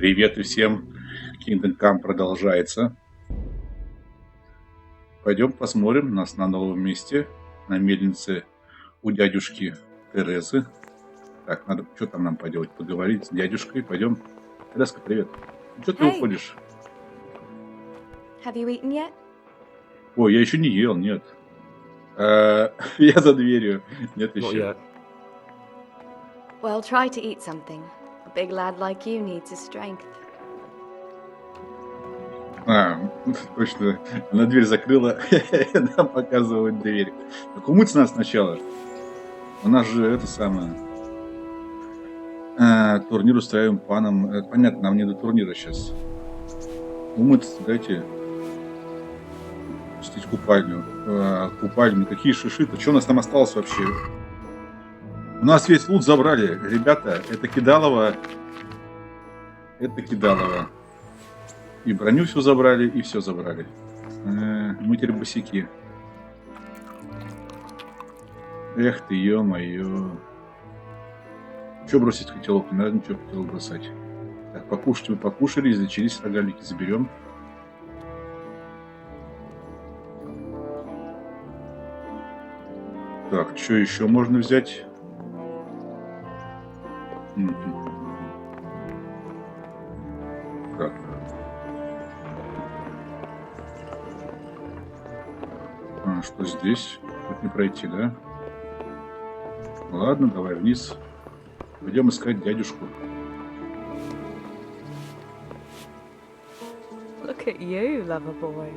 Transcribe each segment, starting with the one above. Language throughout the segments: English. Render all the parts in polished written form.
Привет и всем. Kingdom Come продолжается. Пойдем посмотрим нас на новом месте, на мельнице у дядюшки Терезы. Так, надо что там нам поделать? Поговорить с дядюшкой. Пойдем. Терезка, привет. Что ты уходишь? Have you eaten yet? Ой, я еще не ел, нет. Я за дверью. Нет еще. Well, try to eat something. A big lad like you needs his strength. Точно. Она дверь закрыла, нам показывают дверь. Так умыться надо сначала. У нас же это самое... турнир устраиваем паном. Понятно, нам не до турнира сейчас. Умыться дайте. Пустить купальню. Купальню. Какие шиши-то? Что у нас там осталось вообще? У нас весь лут забрали. Ребята, это кидалово. Это кидалово. И броню все забрали, и все забрали. Мы теперь босяки. Эх ты, ё-моё. Что бросить котелок? Не надо ничего котелок бросать. Так, покушать мы покушали, излечились, рогалики заберем. Так, что еще можно взять? Так. Что здесь? Тут не пройти, да? Ладно, давай вниз. Пойдем искать дядюшку. Look at you, lover boy.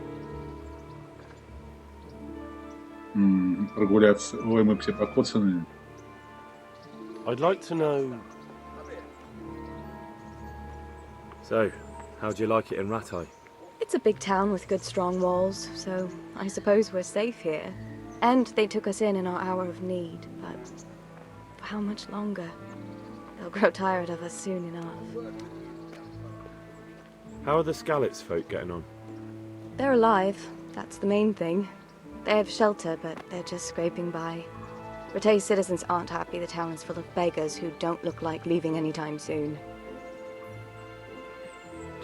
Прогуляться. Ой, мы все покоцаны. I'd like to know... So, how'd you like it in Rattay? It's a big town with good strong walls, so I suppose we're safe here. And they took us in our hour of need, but for how much longer? They'll grow tired of us soon enough. How are the Skalitz folk getting on? They're alive, that's the main thing. They have shelter, but they're just scraping by. Rattay's citizens aren't happy the town is full of beggars who don't look like leaving anytime soon.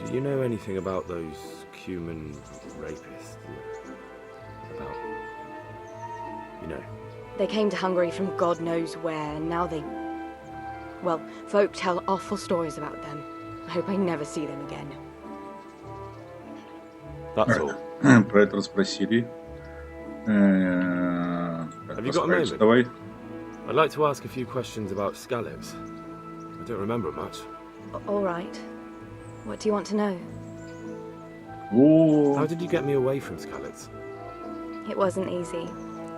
Do you know anything about those human rapists? About... you know? They came to Hungary from God knows where, and now they... Well, folk tell awful stories about them. I hope I never see them again. That's all. Про это расспросили. Have you got a moment? Давай. I'd like to ask a few questions about Skalitz. I don't remember much. All right. What do you want to know? How did you get me away from Skalitz? It wasn't easy.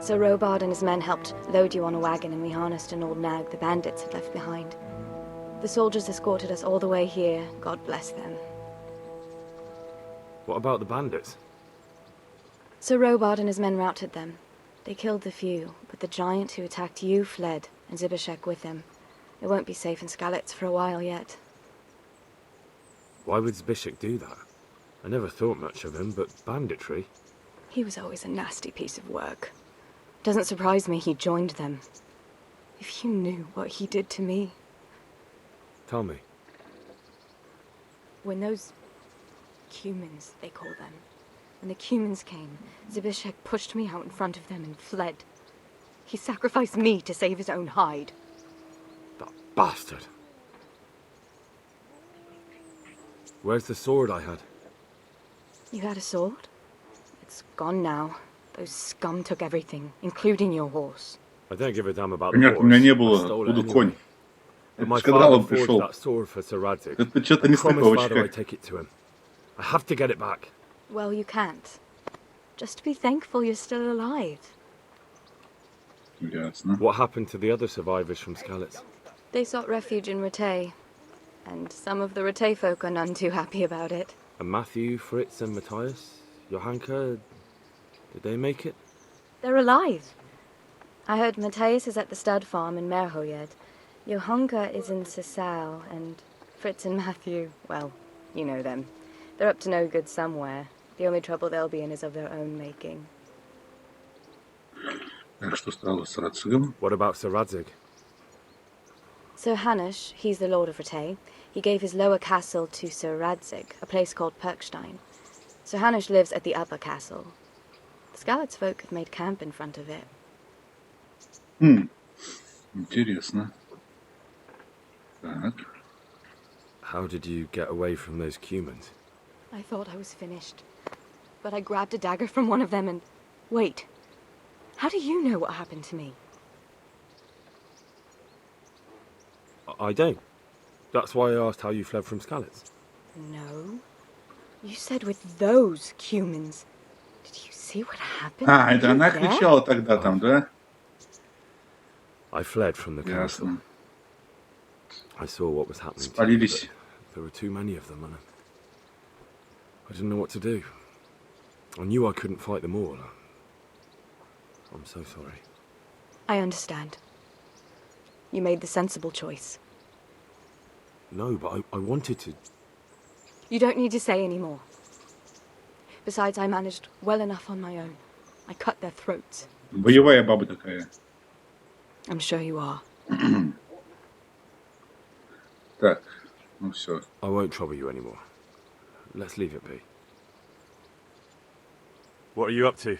Sir Robard and his men helped load you on a wagon, and we harnessed an old nag the bandits had left behind. The soldiers escorted us all the way here. God bless them. What about the bandits? Sir Robard and his men routed them. They killed the few, but the giant who attacked you fled, and Zibishek with him. It won't be safe in Skalitz for a while yet. Why would Zbyszek do that? I never thought much of him, but banditry? He was always a nasty piece of work. Doesn't surprise me he joined them. If you knew what he did to me. Tell me. When those... Cumans, they call them. When the Cumans came, Zbyszek pushed me out in front of them and fled. He sacrificed me to save his own hide. That bastard! Where's the sword I had? You had a sword? It's gone now. Those scum took everything, including your horse. I don't give a damn about Понятно, the у меня horse. не I было. stole it Откуда anyway. конь? But Это my ж когда father он forged пришел. that sword for Sir Radzik. Это что-то I не promised father стыковочка. I'd take it to him. I have to get it back. Well, you can't. Just be thankful you're still alive. Ясно. What happened to the other survivors from Skalitz? They sought refuge in Rattay, and some of the Rattay folk are none too happy about it. And Matthew, Fritz and Matthias? Johanka? Did they make it? They're alive. I heard Matthias is at the stud farm in Merhojed. Johanka is in Sisal, and Fritz and Matthew, well, you know them. They're up to no good somewhere. The only trouble they'll be in is of their own making. Что стало с Рацигом? What about Sir Radzik? Sir Hanush, he's the Lord of Rattay. He gave his lower castle to Sir Radzig, a place called Perkstein. Sir Hanush lives at the upper castle. The Skalitz folk have made camp in front of it. Интересно. Так. How did you get away from those Cumans? I thought I was finished, but I grabbed a dagger from one of them and... Wait. How do you know what happened to me? I don't. That's why I asked how you fled from Skalitz. No. You said with those Cumans. Did you see what happened? Это Were она you there? кричала тогда там, да? I fled from the castle. Ясно. I saw what was happening to you, Спалились. but there were too many of them, and I didn't know what to do. I knew I couldn't fight them all. I'm so sorry. I understand. You made the sensible choice. No, but I wanted to. You don't need to say any more. Besides, I managed well enough on my own. I cut their throats. Боевая баба такая. I'm sure you are. Так, ну все. I won't trouble you anymore. Let's leave it be. What are you up to?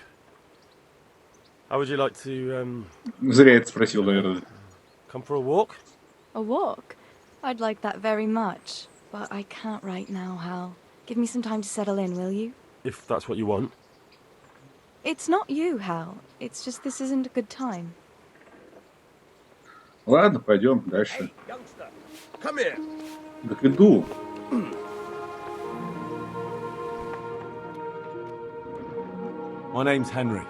How would you like to, Зря это спросил, наверное. come for a walk? A walk? I'd like that very much. But I can't right now, Hal. Give me some time to settle in, will you? If that's what you want. It's not you, Hal. It's just this isn't a good time. Ладно, пойдем дальше. Youngster, come here. Так иду. My name's Henry.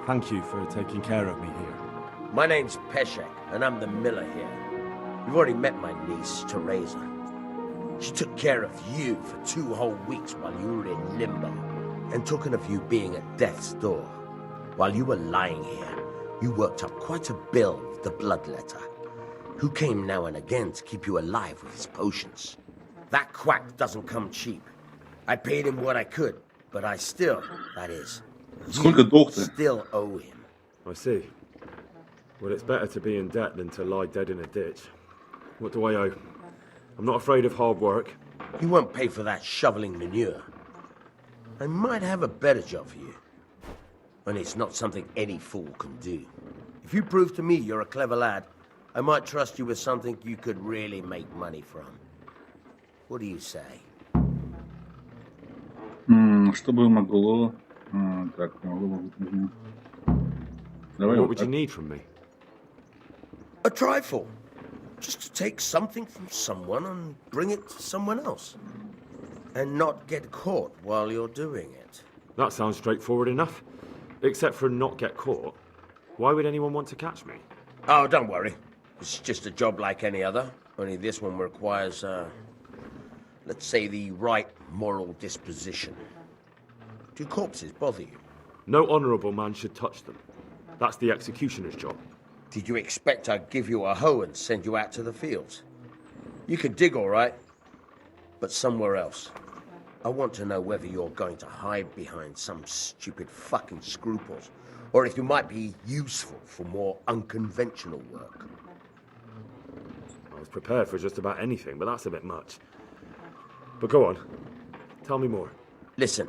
Thank you for taking care of me here. My name's Peshek, and I'm the miller here. You've already met my niece, Teresa. She took care of you for 2 whole weeks while you were in limbo. And talking of you being at death's door, while you were lying here, you worked up quite a bill with the bloodletter, who came now and again to keep you alive with his potions. That quack doesn't come cheap. I paid him what I could, but I still, that is, Сколько долг-то? still owe him. I see. Well, it's better to be in debt than to lie dead in a ditch. What do I owe? I'm not afraid of hard work. You won't pay for that shoveling manure. I might have a better job for you. And it's not something any fool can do. If you prove to me you're a clever lad, I might trust you with something you could really make money from. What do you say? Что бы могло... Так, могло бы... Давай What вот would you так. need from me? A trifle. Just to take something from someone and bring it to someone else. And not get caught while you're doing it. That sounds straightforward enough. Except for not get caught. Why would anyone want to catch me? Oh, don't worry. It's just a job like any other. Only this one requires, let's say, the right moral disposition. Do corpses bother you? No honourable man should touch them. That's the executioner's job. Did you expect I'd give you a hoe and send you out to the fields? You can dig all right, but somewhere else. I want to know whether you're going to hide behind some stupid fucking scruples, or if you might be useful for more unconventional work. I was prepared for just about anything, but that's a bit much. But go on. Tell me more. Listen,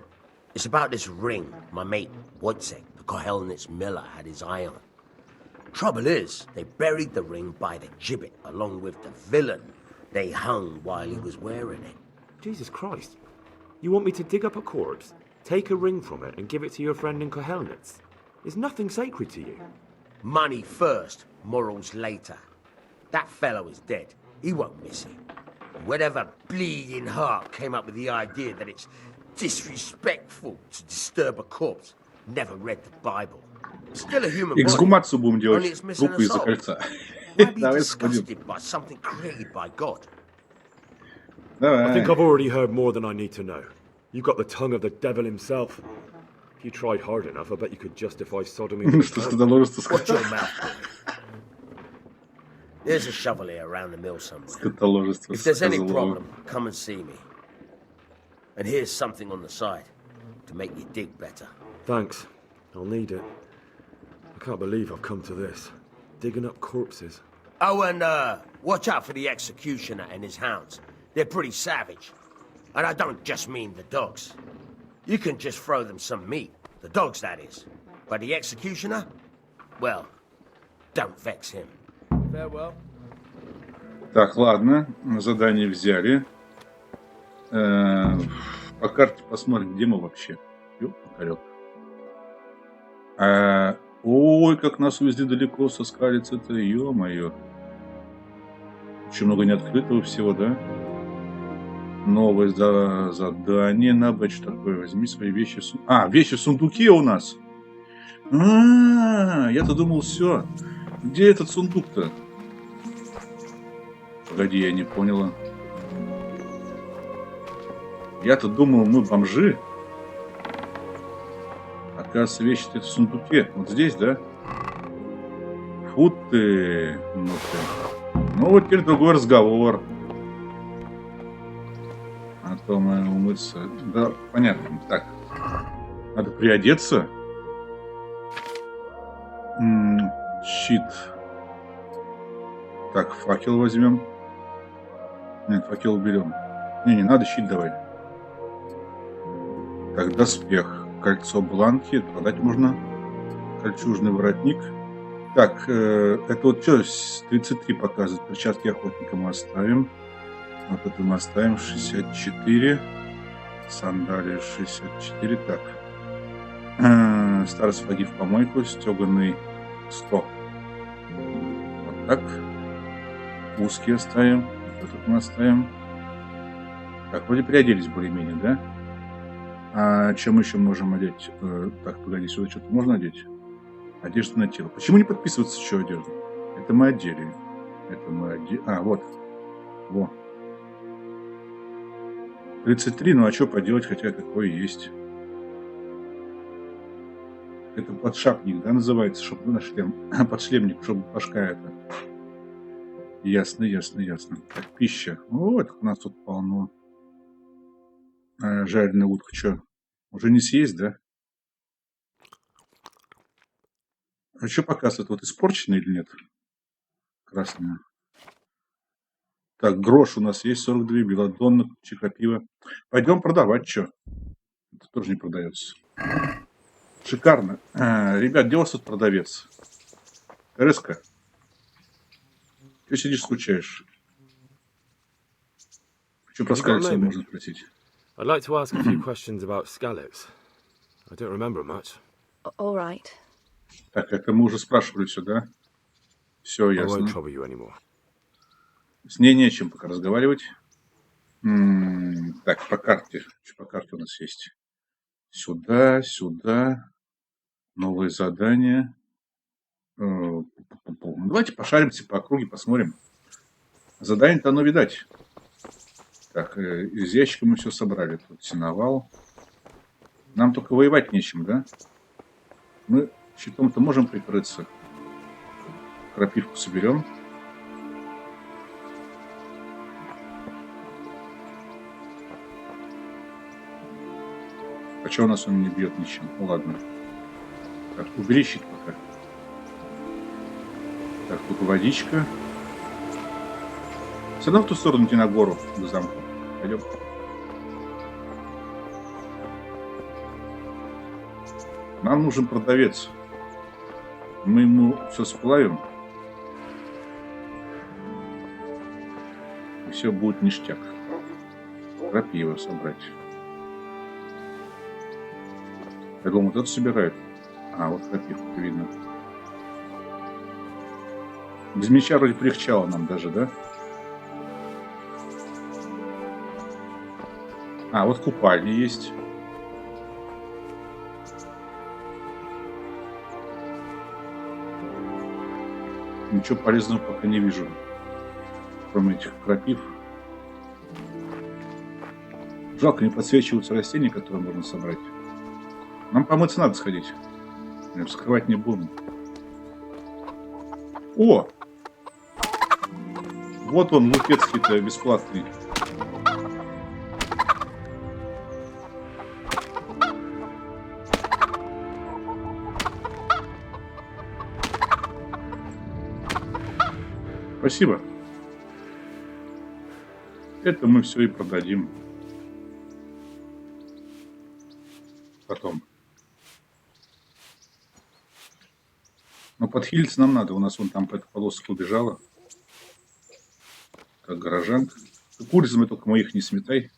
it's about this ring my mate, Wojciech, the Kohelnitz miller, had his eye on. Trouble is, they buried the ring by the gibbet along with the villain they hung while he was wearing it. Jesus Christ. You want me to dig up a corpse, take a ring from it, and give it to your friend in Kohelnitz? Is nothing sacred to you? Money first, morals later. That fellow is dead. He won't miss it. Whatever bleeding heart came up with the idea that it's disrespectful to disturb a corpse never read the Bible. Still a human body. Эксгумацию будем Only делать. it's missing Трупы a из-за soul. кольца. Why be Давай сходим. disgusted by something created by God? I think Давай. I've already heard more than I need to know. You've got the tongue of the devil himself. If you tried hard enough, I bet you could justify sodomy with Что a скотоложество Watch your сказать? mouth, boy. There's a shovel here around the mill somewhere. Скотоложество If there's any сказал. problem, come and see me. And here's something on the side to make you dig better. Thanks. I'll need it. I can't believe I've come to this. Digging up corpses. Oh, and watch out for the executioner and his hounds. They're pretty savage. And I don't just mean the dogs. You can just throw them some meat. The dogs, that is. But the executioner? Well, don't vex him. Farewell. Так, ладно, задание взяли. По карте посмотрим, где мы вообще. Ёп-макарёк. Ой, как нас увезли далеко со скалицы-то, ё-моё. Очень много неоткрытого всего, да? Новое задание на Б. Что такое? Возьми свои вещи. Вещи в сундуке у нас. Я-то думал, все. Где этот сундук-то? Погоди, я не поняла. Я-то думал, мы бомжи. Оказывается, вещи-то в сундуке. Вот здесь, да? Фу ты. Ну ты. Ну вот теперь другой разговор. А то мы умыться. Да, понятно. Так. Надо приодеться. Щит. Так, факел возьмем. Нет, факел уберем. Не надо, щит давай. Так, доспех. Кольцо бланки. Продать можно. Кольчужный воротник. Так, это вот что, 33 показывает. Перчатки охотника мы оставим. Вот это мы оставим. 64. Сандалии 64. Так. Старые сапоги в помойку. Стеганый 100. Вот так. Узкие оставим. Вот этот мы оставим. Так, вроде приоделись более-менее, да? А чем еще можем одеть? Так, погоди, сюда что-то можно одеть? Одежда на тело. Почему не подписываться еще одежду? Это мы одели. Это мы одели. Вот. Во. 33, ну а что поделать, хотя такое есть. Это подшапник, да, называется, чтобы на шлем. Подшлемник, чтобы башка это. Ясно. Так, пища. Вот, у нас тут полно. Жареная утка, что? Уже не съесть, да? А что показывает? Вот испорченная или нет? Красная. Так, грош у нас есть 42, белодонна, чикопиво. Пойдем продавать, что? Это тоже не продается. Шикарно. Ребят, где у вас тут продавец? Терезка? Что сидишь, скучаешь? Что про скалицу можно спросить? I'd like to ask a few questions about Skalitz. I don't remember much. All right. Так, это мы уже спрашивали все, да? Все I won't ясно. trouble you anymore. С ней не о чем пока разговаривать. Так, по карте. Что по карте у нас есть? Сюда. Новые задания. Давайте пошаримся по округе, посмотрим. Задание-то оно видать. Так, из ящика мы все собрали. Тут сеновал. Нам только воевать нечем, да? Мы щитом-то можем прикрыться. Крапивку соберем. А что у нас он не бьет ничем? Ну ладно. Так, убери щит пока. Так, тут водичка. Все равно в ту сторону идти на гору, до замка. Пойдем. Нам нужен продавец. Мы ему все сплавим. И все будет ништяк. Крапиву собрать. Я думал, вот это собирают. Вот крапивку видно. Без меча вроде полегчало нам даже, да? Вот купальня есть. Ничего полезного пока не вижу. Кроме этих крапив. Жалко, не подсвечиваются растения, которые можно собрать. Нам помыться надо сходить. Вскрывать не будем. О! Вот он, лупецкий-то бесплатный. Спасибо. Это мы все и продадим. Потом. Но подхилиться нам надо. У нас вон там по этой полоске убежала. Как горожанка. Курицами только моих не сметай.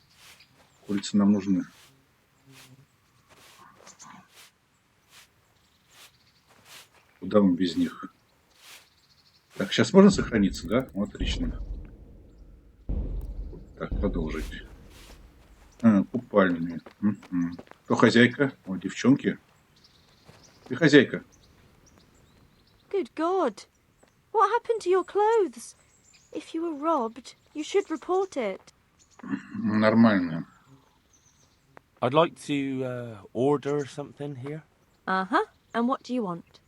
Курицы нам нужны. Куда мы без них? Так, сейчас можно сохраниться, да? Вот, отлично. Так, продолжить. Купальни. Кто хозяйка? О, девчонки. Ты хозяйка. Good God. What happened to your clothes? If you were robbed, you should report it. Нормально. I'd like to order something here. Uh-huh. And what do you want?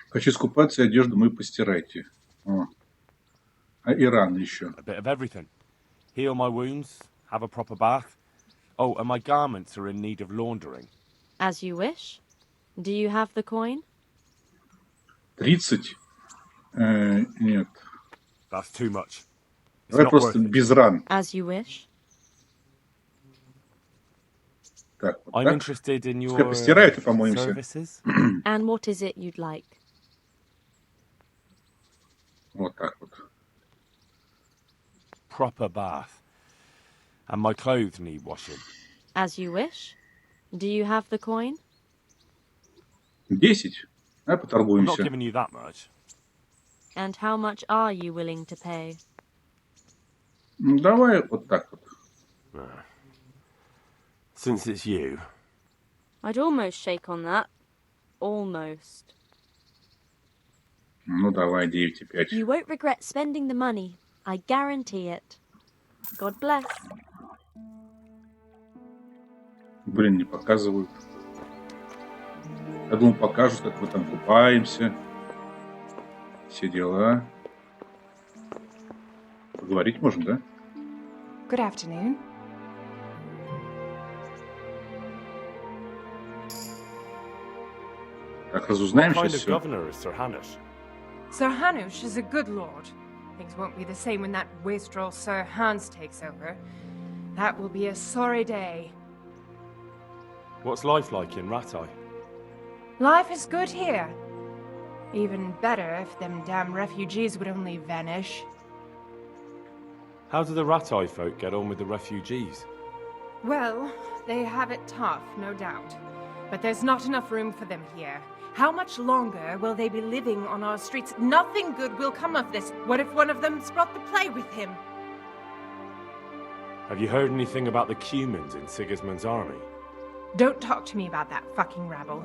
Хочу искупаться, и одежду мы постирайте. О. А и раны еще. A bit of everything. Heal my wounds, have a proper bath. Oh, and my garments are in need of laundering. As you wish. Do you have the coin? 30? Нет. That's too much. It's Давай not просто worth it. без ран. As you wish. Так, вот I'm так. interested in Пускай your постирают и помоемся. services. And what is it you'd like? Вот так вот. Proper bath. And my clothes need washing. As you wish. Do you have the coin? 10? Давай I'm not поторгуемся. giving you that much. And how much are you willing to pay? Ну, давай вот так вот. Since it's you. I'd almost shake on that. Almost. Ну, давай 9,5. You won't regret spending the money. I guarantee it. God bless. Блин, не показывают. Я думал, покажут, как мы там купаемся. Все дела. Поговорить можно, да? Good afternoon. Так, What разузнаем kind сейчас of все. governor is Sir Hanush? Sir Hanush is a good lord. Things won't be the same when that wastrel Sir Hans takes over. That will be a sorry day. What's life like in Ratai? Life is good here. Even better if them damn refugees would only vanish. How do the Ratai folk get on with the refugees? Well, they have it tough, no doubt. But there's not enough room for them here. How much longer will they be living on our streets? Nothing good will come of this. What if one of them's brought the plague with him? Have you heard anything about the Cumans in Sigismund's army? Don't talk to me about that fucking rabble.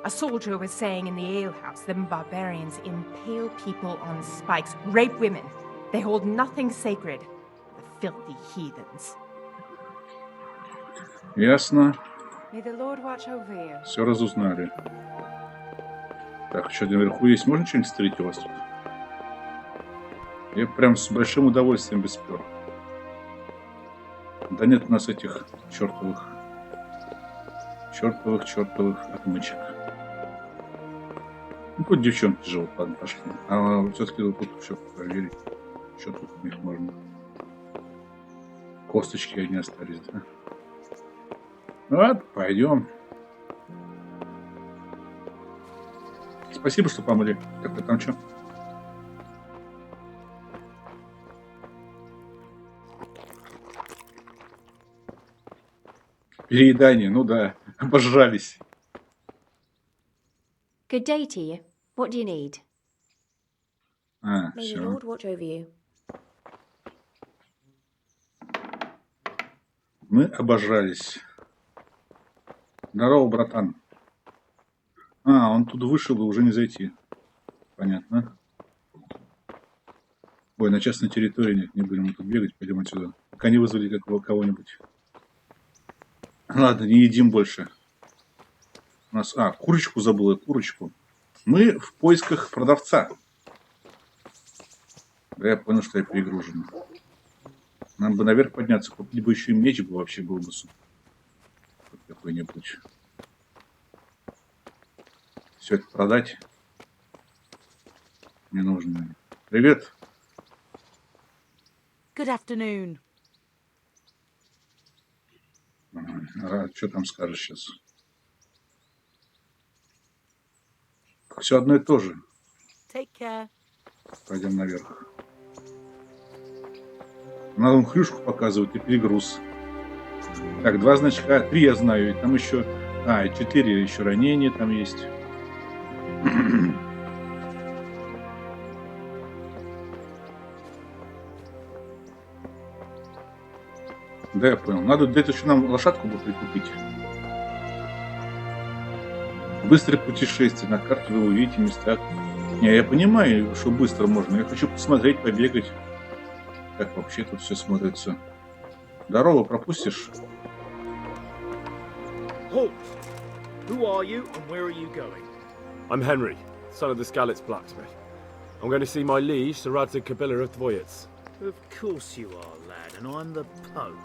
A soldier was saying in the alehouse, them barbarians impale people on spikes, rape women. They hold nothing sacred. The filthy heathens. Ясно. May the Lord watch over you. Все разузнали. Так, что наверху есть? Можно что-нибудь встретить у вас тут? Я прям с большим удовольствием бы спер. Да нет у нас этих чертовых отмычек. Ну, тут девчонки живут, ладно, пошли. А все-таки тут все проверить. Что тут у них можно? Косточки одни остались, да? Ну ладно, пойдем. Спасибо, что помогли. Так, а там что? Переедание, ну да, обожрались. Good day to you. What do you need? А, May the все. Lord watch over you. Мы обожрались. Здорово, братан. А, он тут вышел и уже не зайти. Понятно. Ой, на частной территории нет, не будем мы тут бегать, пойдем отсюда. Пока не вызвали кого-нибудь. Ладно, не едим больше. У нас... А, курочку забыл, курочку. Мы в поисках продавца. Да, я понял, что я перегружен. Нам бы наверх подняться, купить бы еще и меч бы вообще был бы супер. Какой-нибудь. Все это продать. не нужны. Привет. Good afternoon. А что там скажешь сейчас? Все одно и то же. Take care. Пойдем наверх. Нам хрюшку показывают и перегруз. Так, 2 значка, 3 я знаю, и там еще... и 4 еще ранения там есть. Да, я понял. Надо где-то еще нам лошадку бы прикупить. Быстрое путешествие. На карте вы увидите места. Не, я понимаю, что быстро можно. Я хочу посмотреть, побегать. Как вообще тут все смотрится. Здорово, пропустишь? Halt! Who are you and where are you going? I'm Henry, son of the Skalitz blacksmith. I'm going to see my liege, Sir Radzig Kabila of Dvoyets. Of course you are, lad, and I'm the Pope.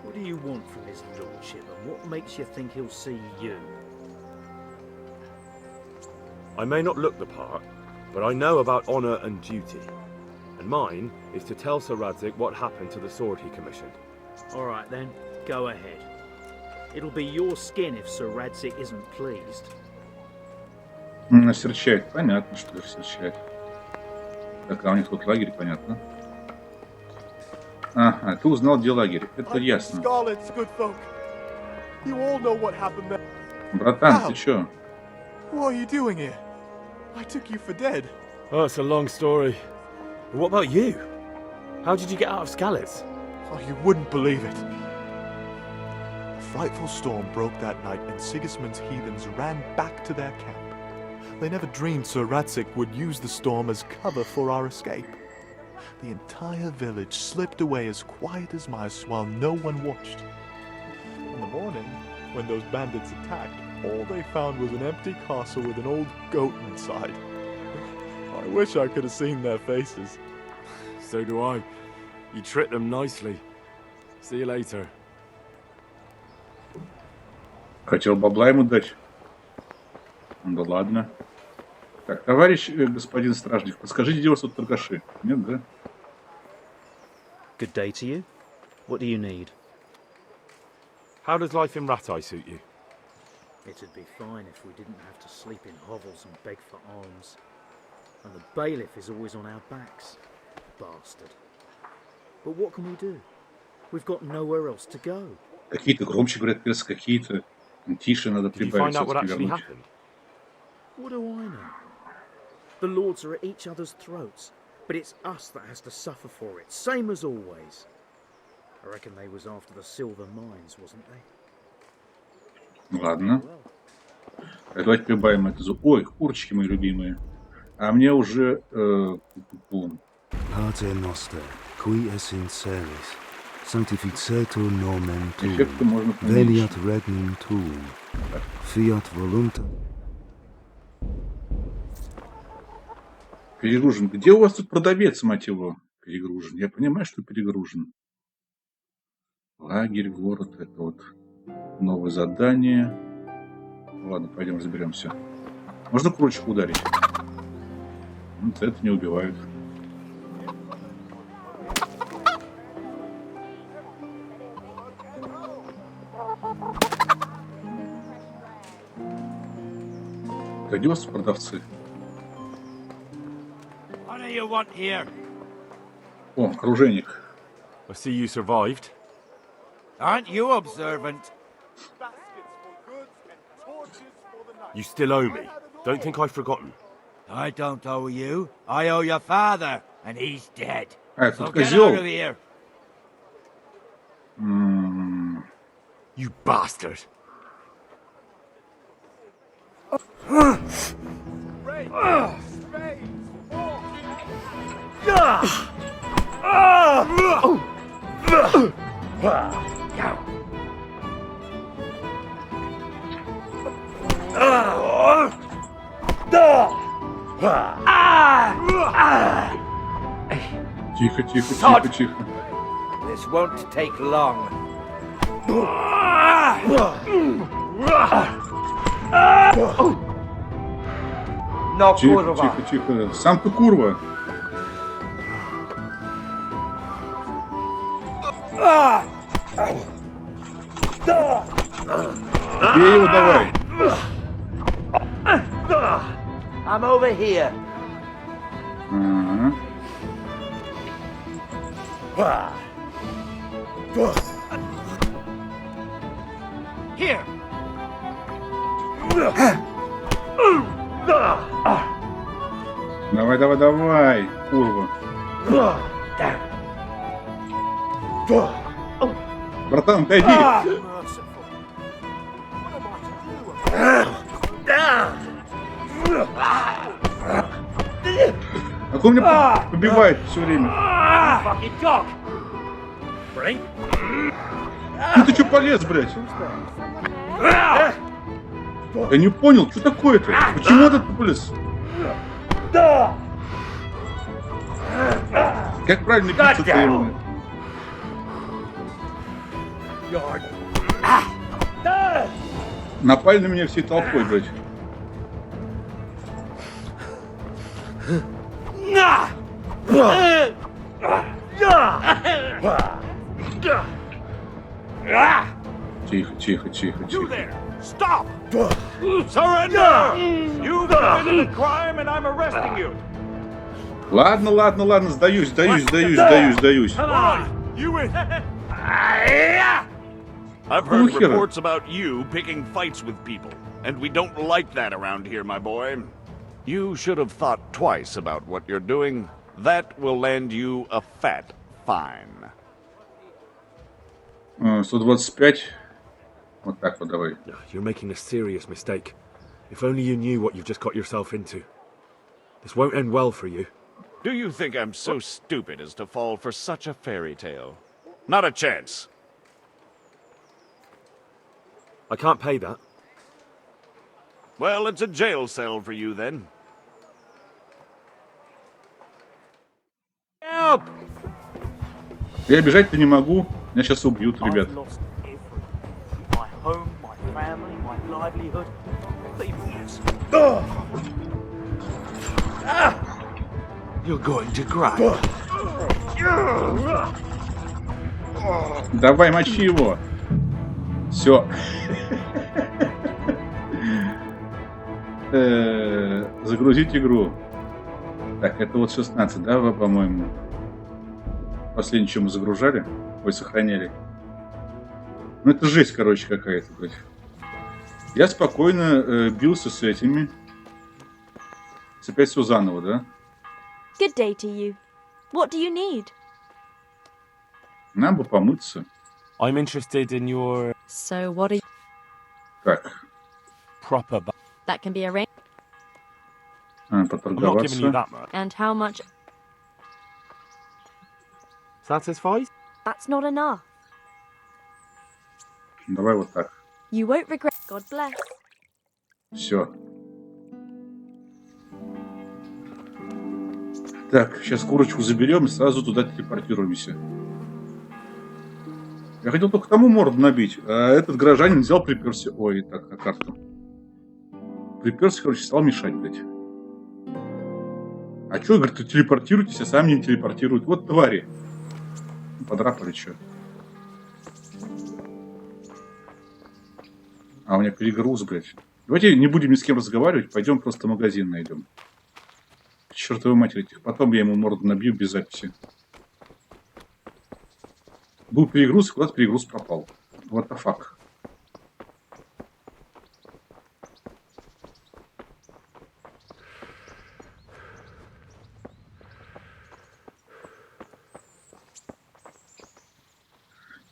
What do you want from his lordship, and what makes you think he'll see you? I may not look the part, but I know about honour and duty. And mine is to tell Sir Radzig what happened to the sword he commissioned. All right then, go ahead. It'll be your skin if Sir Radzig isn't pleased. Серчает. Понятно, что серчает. Так, а у них тут лагерь, понятно. Ага, ты узнал, где лагерь. Это ясно. Братан, ты чё? What are you doing here? I took you for dead. Oh, it's a long story. What about you? How did you get out of Skalitz? Oh, you wouldn't believe it. A frightful storm broke that night and Sigismund's heathens ran back to their camp. They never dreamed Sir Radzig would use the storm as cover for our escape. The entire village slipped away as quiet as mice while no one watched. In the morning, when those bandits attacked, all they found was an empty castle with an old goat inside. I wish I could have seen their faces. So do I. You tricked them nicely. See you later. Хотел бабла ему дать. Да ладно. Так, товарищ господин стражник, подскажите, где у вас тут торгаши? Нет, да? Good day to you. What do you need? How does life in Rattay suit you? It'd be fine if we didn't have to sleep in hovels and beg for alms. And the bailiff is always on our backs. Bastard. But what can we do? We've got nowhere else to go. Какие-то громче говорят персы, какие-то тише надо Did you прибавить, find out what все-таки actually вернуть. happened? What do I know? The lords are at each other's throats, but it's us that has to suffer for it, same as always. I reckon they was after the silver mines, wasn't they? Ладно. Давайте прибавим это. Ой, курочки мои любимые. А мне уже... Pater noster, qui es in celis, sanctificetur nomen tuum, Эффекты можно veniat поменять. regnum tuum, fiat voluntas. Перегружен. Где у вас тут продавец, мать его? Перегружен. Я понимаю, что перегружен. Лагерь, город. Это вот новое задание. Ладно, пойдем разберемся. Можно курочку ударить? Вот это не убивают. Так, где у вас продавцы? What do you want here? О, оружейник. I see you survived. Aren't you observant? You still owe me. Don't think I've forgotten. I don't owe you. I owe your father, and he's dead. Это So тут get козел. out of here. You bastard! Тихо, тихо, тихо, тихо. This won't take long. No Тихо, kurwa. тихо, тихо. Сам ты курва. Бей его давай. I'm over here. Ага. Here. Давай, давай, давай, курва. Братан, отойди. А кто меня побивает все время? Ты что полез, блядь? Я не понял, что такое-то? Почему этот полез? Как правильно биться-то его? Напали на меня всей толпой, блядь. Тихо, тихо, тихо, тихо. Stop! Surrender! You've committed a crime and I'm arresting you. Ладно, ладно, ладно, сдаюсь, сдаюсь, сдаюсь, сдаюсь, сдаюсь. You in? I've Ну, heard хера. reports about you picking fights with people, and we don't like that around here, my boy. You should have thought twice about what you're doing. That will land you a fat fine. 125. Вот так вот давай. You're making a serious mistake. If only you knew what you've just got yourself into. This won't end well for you. Do you think I'm so stupid as to fall for such a fairy tale? Not a chance. I can't pay that. Well, it's a jail cell for you then. Help! Я бежать-то не могу. Меня сейчас убьют, ребят. My home, my family, my livelihood. You're going to cry. Давай, мочи его. Все. Загрузить игру. Так, это вот 16, да, по-моему? Последнее, что мы загружали. Ой, сохраняли. Ну, это жесть, короче, какая-то, блядь. Я спокойно бился с этими. Опять все заново, да? Good day to you. What do you need? Нам бы помыться. I'm interested in your So what are you... Так, proper. That can be arranged. I'm not giving you поторговаться. that much. And how much... Satisfied? That's not enough. Давай вот так. You won't regret. God bless. Все. Так, сейчас курочку заберем и сразу туда телепортируемся. Я хотел только тому морду набить, а этот горожанин взял, приперся. Ой, так, на карту. Приперся, короче, стал мешать, блядь. А чё, говорит, телепортируйтесь, а сами не телепортируют. Вот твари. Подрапали, чё. А у меня перегруз, блядь. Давайте не будем ни с кем разговаривать, пойдем просто магазин найдем. К чертовой матери этих. Потом я ему морду набью без записи. Был перегруз, и куда-то перегруз пропал. What the fuck.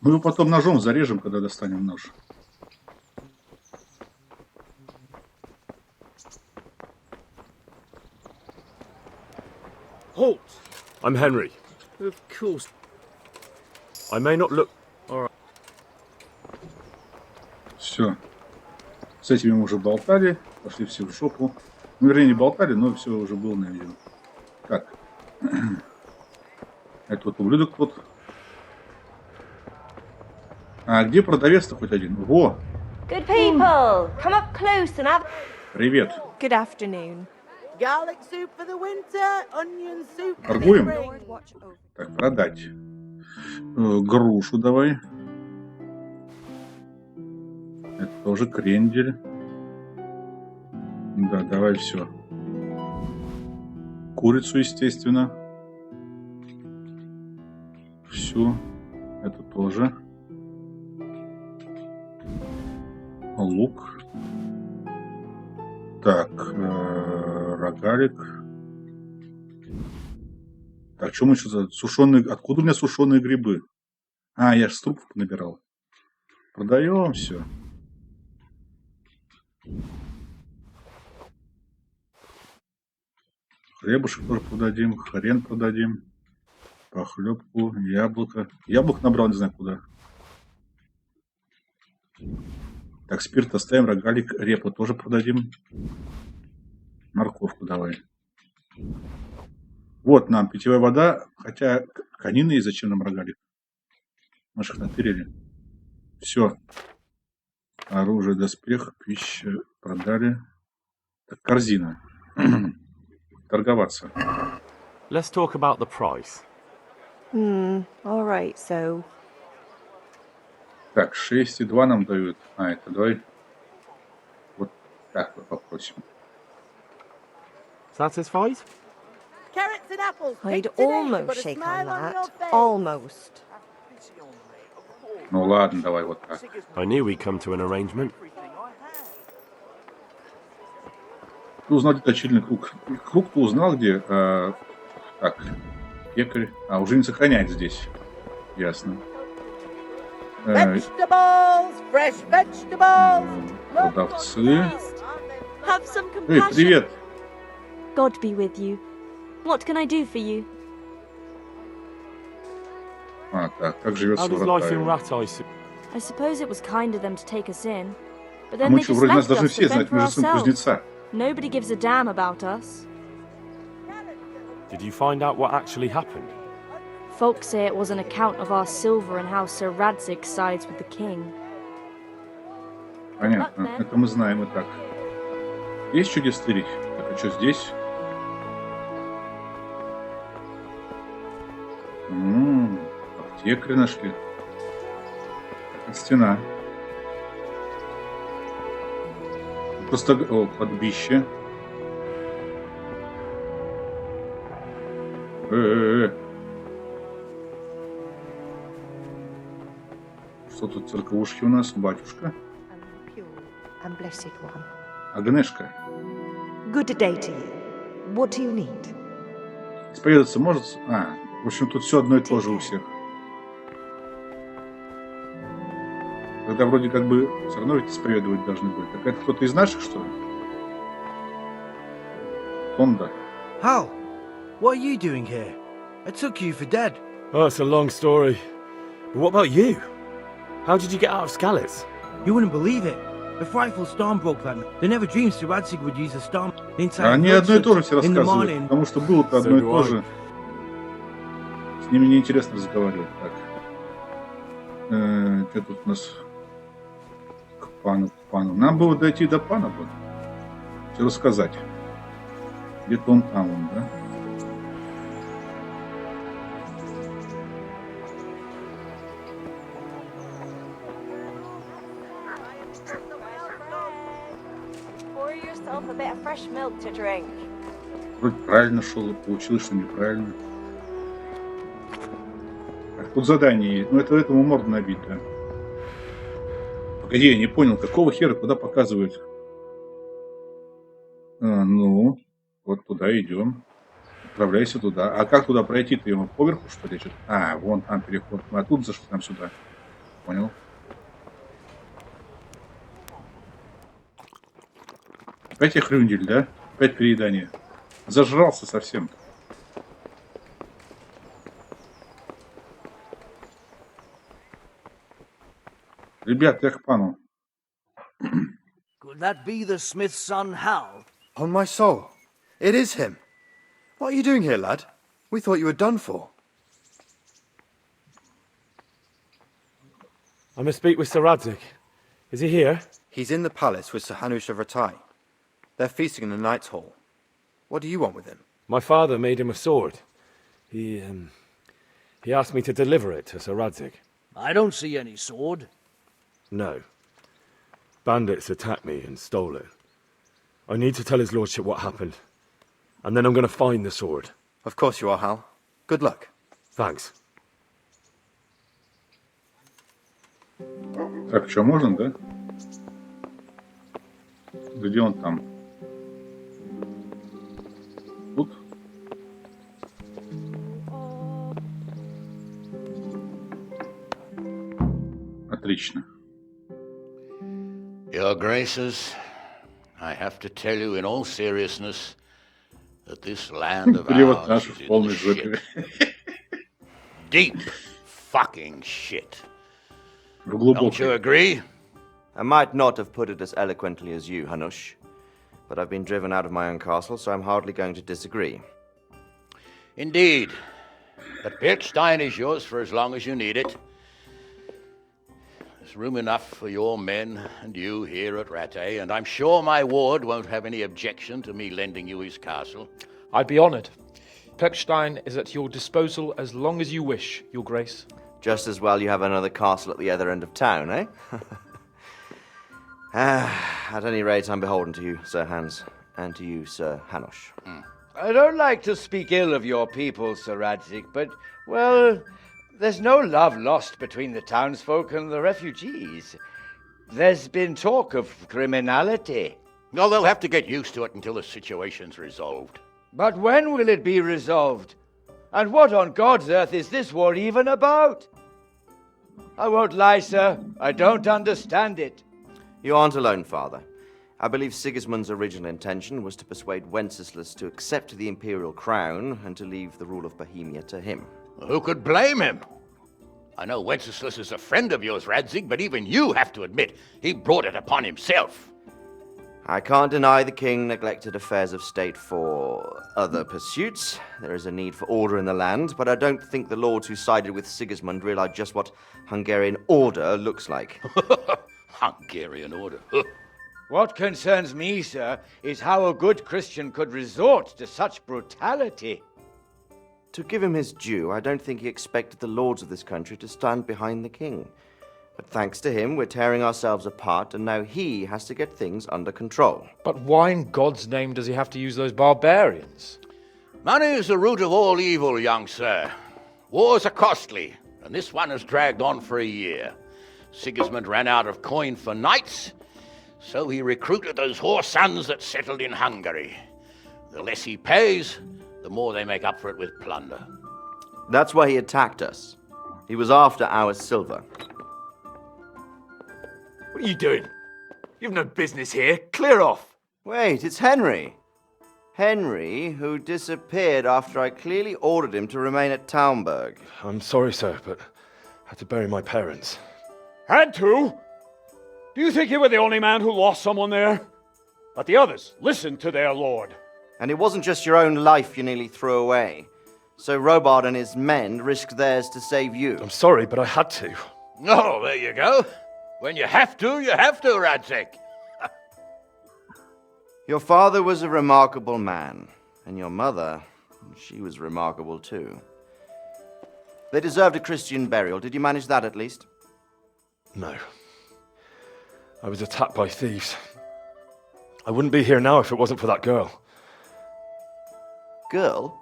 Мы его потом ножом зарежем, когда достанем нож. Halt! I'm Henry. Of course. I may not look... Все. С этими мы уже болтали. Пошли все в шопу. Ну, вернее, не болтали, но все уже было на видео. Так. Это вот ублюдок вот. А где продавец-то хоть один? Во! Good people, come up close and have. Привет. Good afternoon. Garlic soup for the winter, onion soup for the Торгуем? spring. Так, продать. Грушу давай. Это тоже крендель. Да, давай все. Курицу, естественно. Всю. Это тоже. Лук. Так, рогалик. Так, что мы еще за сушеные... Откуда у меня сушеные грибы? А, я же с трупов набирал. Продаем все. Хлебушек тоже продадим, хрен продадим. Похлебку, яблоко. Яблок набрал, не знаю куда. Так, спирт оставим, рогалик, репу тоже продадим. Морковку давай. Вот нам питьевая вода, хотя конины есть, зачем нам рогалик? Мы же их наперили. Все. Оружие, доспех, пища продали. Так, корзина. Торговаться. Let's talk about the price. All right, so. Так, 6,2 нам дают. А, это давай вот так вот попросим. Satisfied? Carrots and apples. I'd picked today, you've almost got a shake on smile on your that. face. Almost. Ну ладно, давай вот так. I knew we'd come to an arrangement. Ты узнал, где точильный круг. Круг ты узнал, где? Так, пекарь. А, уже не сохраняет здесь. Ясно. Vegetables, fresh vegetables. Продавцы. Have some Эй, compassion. привет! God be with you. What can I do for you? А, так, как живется How does в life in Ратае? Rattay? I suppose it was kind of them to take us in, but А then мы they что, just вроде нас left должны us to все fend знать, for мы же сын ourselves. кузнеца. Nobody gives a damn about us. Did you find out what actually happened? Folks say it was an account of our silver and how Sir Radzig sides with the king. Понятно, это мы знаем и так. Есть что где стырить? Так, а что здесь? Аптекарь нашли. Так, стена. Просто кладбище. Что тут церковушки у нас? Батюшка. And blessed one. Агнешка. Good day to you. What do you need? Исповедаться может? А, в общем, тут все одно и то же у всех. Тогда вроде как бы все равно ведь исповедовать должны были. Так это кто-то из наших, что ли? Тонда. Hal, what are you doing here? I took you for dead. Oh, it's a long story. But what about you? How did you get out of Skalitz? You wouldn't believe it. A frightful storm broke that night. They never dreamed Sir Radzig would use a storm. The entire Они village одно и то же все in the рассказывают, morning. потому что было-то одно и то же. С ними неинтересно разговаривать. Так. Что тут у нас? К пану. Нам было дойти до пана, вот. Все рассказать. Где-то он там, да? Pour yourself a bit of fresh milk to drink. Вроде правильно шел, и получилось, что неправильно. Так, тут задание есть. Ну, это этому морду набить, да? Погоди, я не понял, какого хера, куда показывают? Ну, вот туда идем. Отправляйся туда. А как туда пройти-то? Ему поверху, что ли? А, вон там переход. Мы оттуда зашли, нам сюда. Понял. Опять я хрюндель, да? Опять переедание. Зажрался совсем. Ребят, я к пану. Could that be the smith's son, Hal? On my soul, it is him. What are you doing here, lad? We thought you were done for. I must speak with Sir Radzig. Is he here? He's in the palace with Sir Hanush of Rattay. They're feasting in the Knight's Hall. What do you want with him? My father made him a sword. He asked me to deliver it to Sir Radzig. I don't see any sword. No. Bandits attacked me and stole it. I need to tell his lordship what happened. And then I'm going to find the sword. Of course you are, Hal. Good luck. Thanks. Так, что, можно, да? Где он там? Тут? Отлично. Your Graces, I have to tell you in all seriousness that this land of Перевод ours наш is в in полной the shit. жопе. Deep fucking shit. В глубокой. Don't you agree? I might not have put it as eloquently as you, Hanush, but I've been driven out of my own castle, so I'm hardly going to disagree. Indeed. But Piltstein is yours for as long as you need it. There's room enough for your men and you here at Rattay, and I'm sure my ward won't have any objection to me lending you his castle. I'd be honoured. Pechstein is at your disposal as long as you wish, Your Grace. Just as well you have another castle at the other end of town, eh? At any rate, I'm beholden to you, Sir Hans, and to you, Sir Hanush. I don't like to speak ill of your people, Sir Radzig, but, well, there's no love lost between the townsfolk and the refugees. There's been talk of criminality. Well, they'll have to get used to it until the situation's resolved. But when will it be resolved? And what on God's earth is this war even about? I won't lie, sir. I don't understand it. You aren't alone, Father. I believe Sigismund's original intention was to persuade Wenceslas to accept the imperial crown and to leave the rule of Bohemia to him. Who could blame him? I know Wenceslas is a friend of yours, Radzig, but even you have to admit he brought it upon himself. I can't deny the king neglected affairs of state for other pursuits. There is a need for order in the land, but I don't think the lords who sided with Sigismund realized just what Hungarian order looks like. Hungarian order? What concerns me, sir, is how a good Christian could resort to such brutality. To give him his due, I don't think he expected the lords of this country to stand behind the king. But thanks to him, we're tearing ourselves apart, and now he has to get things under control. But why in God's name does he have to use those barbarians? Money is the root of all evil, young sir. Wars are costly, and this one has dragged on for a year. Sigismund ran out of coin for knights, so he recruited those whore sons that settled in Hungary. The less he pays, the more they make up for it with plunder. That's why he attacked us. He was after our silver. What are you doing? You've no business here. Clear off. Wait, it's Henry. Henry, who disappeared after I clearly ordered him to remain at Taunberg. I'm sorry, sir, but I had to bury my parents. Had to? Do you think you were the only man who lost someone there? But the others listened to their lord. And it wasn't just your own life you nearly threw away. So Robard and his men risked theirs to save you. I'm sorry, but I had to. Oh, there you go. When you have to, Radzig. Your father was a remarkable man, and your mother, she was remarkable too. They deserved a Christian burial. Did you manage that at least? No. I was attacked by thieves. I wouldn't be here now if it wasn't for that girl. Girl?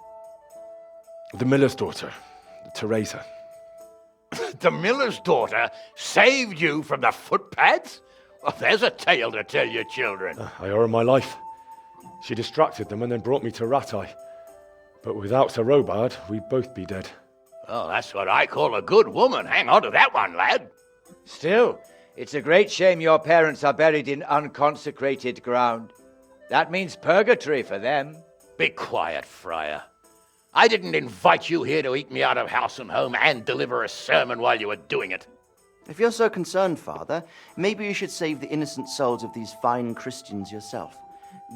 The miller's daughter, Teresa. The miller's daughter saved you from the footpads? Well, there's a tale to tell your children. I owe her my life. She distracted them and then brought me to Rattay. But without Sir Robard, we'd both be dead. Oh, that's what I call a good woman. Hang on to that one, lad. Still, it's a great shame your parents are buried in unconsecrated ground. That means purgatory for them. Be quiet, friar. I didn't invite you here to eat me out of house and home and deliver a sermon while you were doing it. If you're so concerned, Father, maybe you should save the innocent souls of these fine Christians yourself.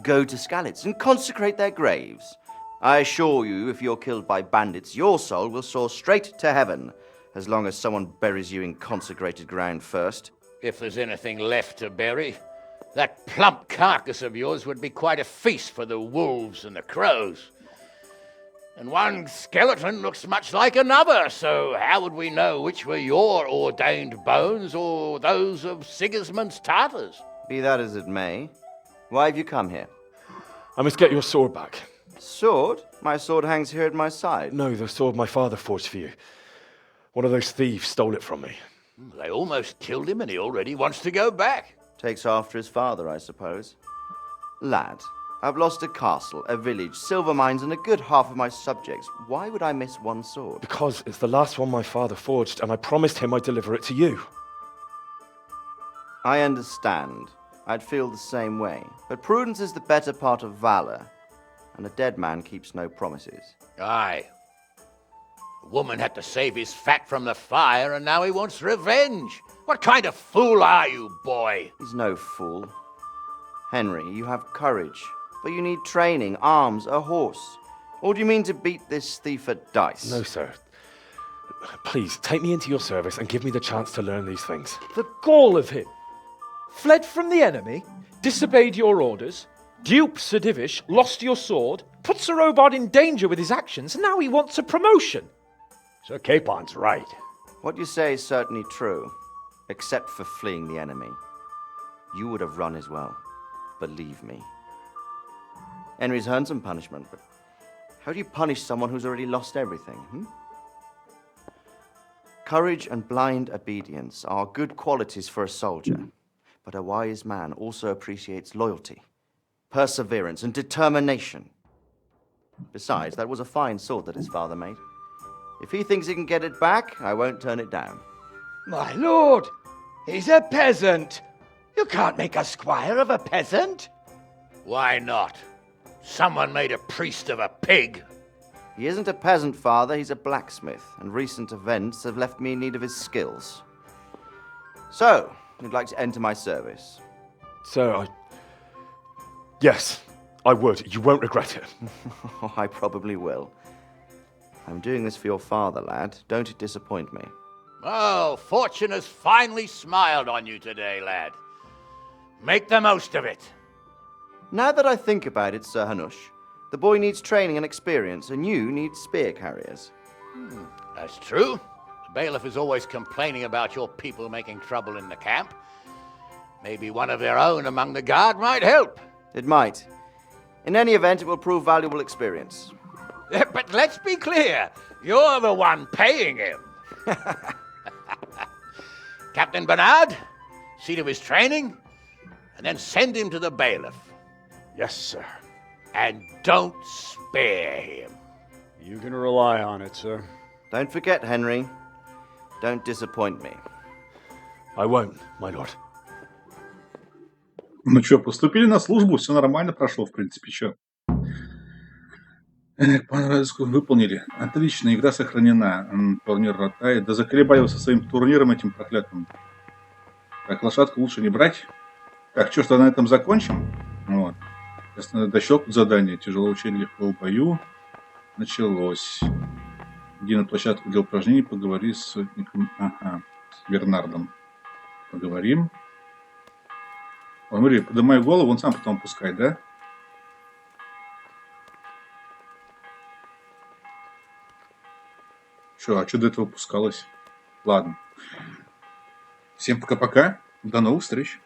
Go to Skalitz and consecrate their graves. I assure you, if you're killed by bandits, your soul will soar straight to heaven, as long as someone buries you in consecrated ground first. If there's anything left to bury, That plump carcass of yours would be quite a feast for the wolves and the crows. And one skeleton looks much like another, so how would we know which were your ordained bones or those of Sigismund's Tartars? Be that as it may, why have you come here? I must get your sword back. Sword? My sword hangs here at my side. No, the sword my father forged for you. One of those thieves stole it from me. They almost killed him and he already wants to go back. Takes after his father, I suppose. Lad, I've lost a castle, a village, silver mines, and a good half of my subjects. Why would I miss one sword? Because it's the last one my father forged, and I promised him I'd deliver it to you. I understand. I'd feel the same way. But prudence is the better part of valor, and a dead man keeps no promises. Aye. The woman had to save his fat from the fire, and now he wants revenge. What kind of fool are you, boy? He's no fool. Henry, you have courage, but you need training, arms, a horse. Or do you mean to beat this thief at dice? No, sir. Please, take me into your service and give me the chance to learn these things. The gall of him! Fled from the enemy, disobeyed your orders, duped Sir Divish, lost your sword, put Sir Robard in danger with his actions, and now he wants a promotion. Sir Capon's right. What you say is certainly true, except for fleeing the enemy. You would have run as well, believe me. Henry's earned some punishment, but how do you punish someone who's already lost everything? Courage and blind obedience are good qualities for a soldier, but a wise man also appreciates loyalty, perseverance, and determination. Besides, that was a fine sword that his father made. If he thinks he can get it back, I won't turn it down. My lord, he's a peasant. You can't make a squire of a peasant. Why not? Someone made a priest of a pig. He isn't a peasant, father. He's a blacksmith, and recent events have left me in need of his skills. So, you'd like to enter my service? Sir, Yes, I would. You won't regret it. I probably will. I'm doing this for your father, lad. Don't it disappoint me. Oh, fortune has finally smiled on you today, lad. Make the most of it. Now that I think about it, Sir Hanush, the boy needs training and experience, and you need spear carriers. That's true. The bailiff is always complaining about your people making trouble in the camp. Maybe one of their own among the guard might help. It might. In any event, it will prove valuable experience. But let's be clear. You're the one paying him. Captain Bernard, see to his training, and then send him to the bailiff. Yes, sir. And don't spare him. You can rely on it, sir. Don't forget, Henry. Don't disappoint me. I won't, my lord. Ну что, поступили на службу, все нормально прошло, в принципе, что? Выполнили. Отлично, игра сохранена. Турнир ротает. Да заколебали со своим турниром этим проклятым. Так, лошадку лучше не брать. Так, что на этом закончим? Вот. Сейчас надо дощелкнуть задание. Тяжело учить, легко в бою. Началось. Иди на площадку для упражнений, поговори с сотником. Ага, с Бернардом. Поговорим. Ой, смотри, поднимаю голову, он сам потом пускай, да? Что, а что до этого пускалось? Ладно. Всем пока-пока. До новых встреч.